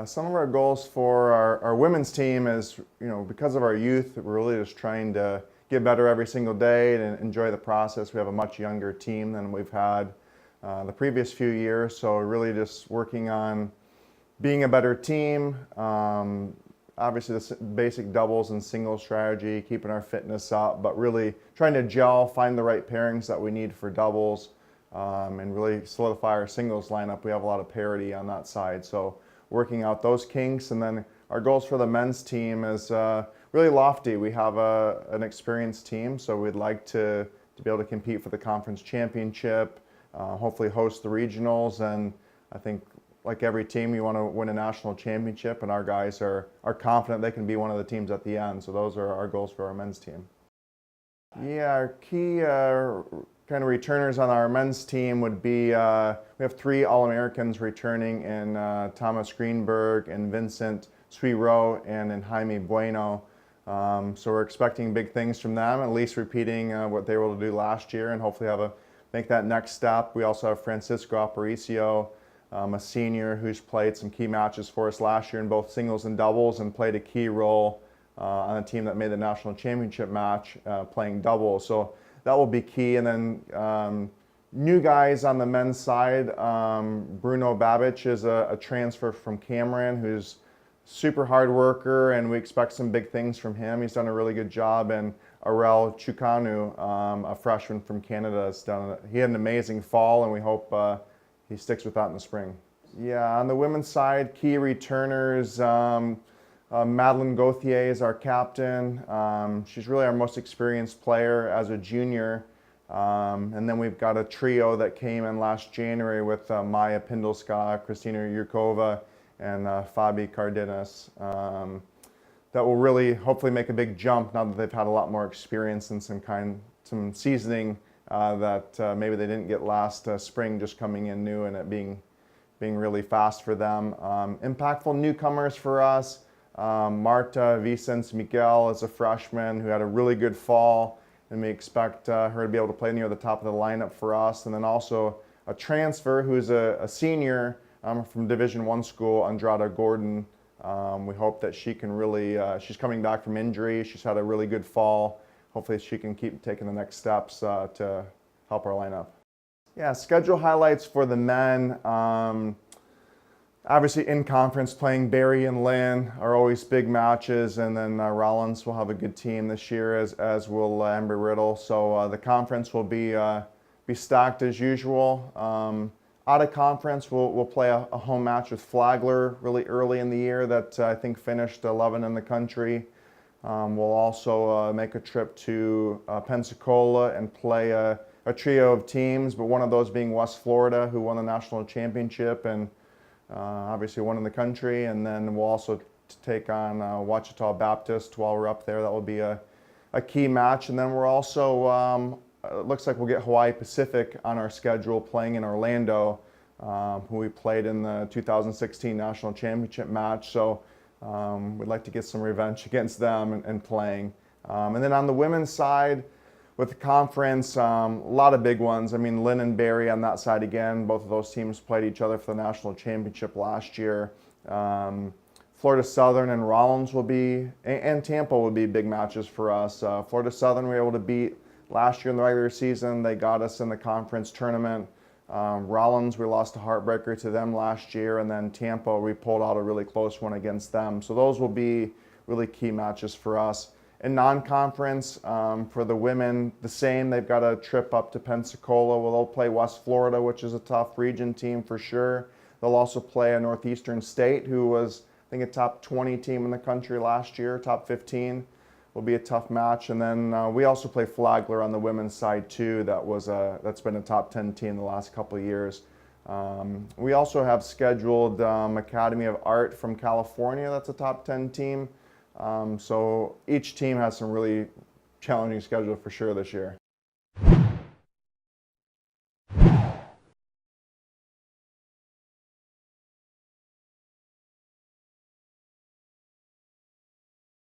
Some of our goals for our women's team is, because of our youth, we're really just trying to get better every single day and enjoy the process. We have a much younger team than we've had the previous few years, so we're really just working on being a better team. Obviously, the basic doubles and singles strategy, keeping our fitness up, but really trying to gel, find the right pairings that we need for doubles, and really solidify our singles lineup. We have a lot of parity on that side, so working out those kinks. And then our goals for the men's team is really lofty. We have an experienced team, so we'd like to be able to compete for the conference championship, hopefully host the regionals, and I think like every team, you want to win a national championship, and our guys are confident they can be one of the teams at the end. So those are our goals for our men's team. Yeah, our key kind of returners on our men's team would be, we have 3 All-Americans returning in Thomas Greenberg and Vincent Suiro and in Jaime Bueno. So we're expecting big things from them, at least repeating what they were able to do last year, and hopefully make that next step. We also have Francisco Aparicio, a senior who's played some key matches for us last year in both singles and doubles and played a key role on a team that made the national championship match playing doubles. So that will be key. And then new guys on the men's side, Bruno Babbage is a transfer from Cameron who's super hard worker, and we expect some big things from him. He's done a really good job. And Arel Chukanu, a freshman from Canada, he had an amazing fall, and we hope he sticks with that in the spring. Yeah, on the women's side, key returners, Madeline Gauthier is our captain. She's really our most experienced player as a junior. And then we've got a trio that came in last January with Maya Pindolska, Kristina Yurkova, and Fabi Cardenas. That will really hopefully make a big jump now that they've had a lot more experience and some seasoning that maybe they didn't get last spring, just coming in new and it being really fast for them. Impactful newcomers for us, Marta Vicens Miguel is a freshman who had a really good fall, and we expect her to be able to play near the top of the lineup for us. And then also a transfer who's a senior from Division I school, Andrada Gordon. We hope that she can really, she's coming back from injury. She's had a really good fall. Hopefully she can keep taking the next steps to help our lineup. Yeah, schedule highlights for the men. Obviously in conference, playing Barry and Lynn are always big matches, and then Rollins will have a good team this year, as will Embry-Riddle. So the conference will be stacked as usual. Out of conference, we'll play a home match with Flagler really early in the year that I think finished 11 in the country. We'll also make a trip to Pensacola and play a trio of teams, but one of those being West Florida, who won the national championship and obviously won in the country. And then we'll also take on Ouachita Baptist while we're up there. That will be a key match. And then we're also, it looks like we'll get Hawaii Pacific on our schedule playing in Orlando, who we played in the 2016 national championship match. So we'd like to get some revenge against them and playing. And then on the women's side, with the conference, a lot of big ones. I mean, Lynn and Barry on that side again. Both of those teams played each other for the national championship last year. Florida Southern and Rollins will be, and Tampa will be big matches for us. Florida Southern we were able to beat last year in the regular season. They got us in the conference tournament. Rollins, we lost a heartbreaker to them last year, and then Tampa, we pulled out a really close one against them. So those will be really key matches for us. In non-conference, for the women, the same. They've got a trip up to Pensacola where they'll play West Florida, which is a tough region team for sure. They'll also play a Northeastern State, who was, I think, a top 20 team in the country last year, top 15. Will be a tough match. And then we also play Flagler on the women's side too. That's been a top 10 team the last couple of years. We also have scheduled Academy of Art from California. That's a top 10 team. So each team has some really challenging schedule for sure this year.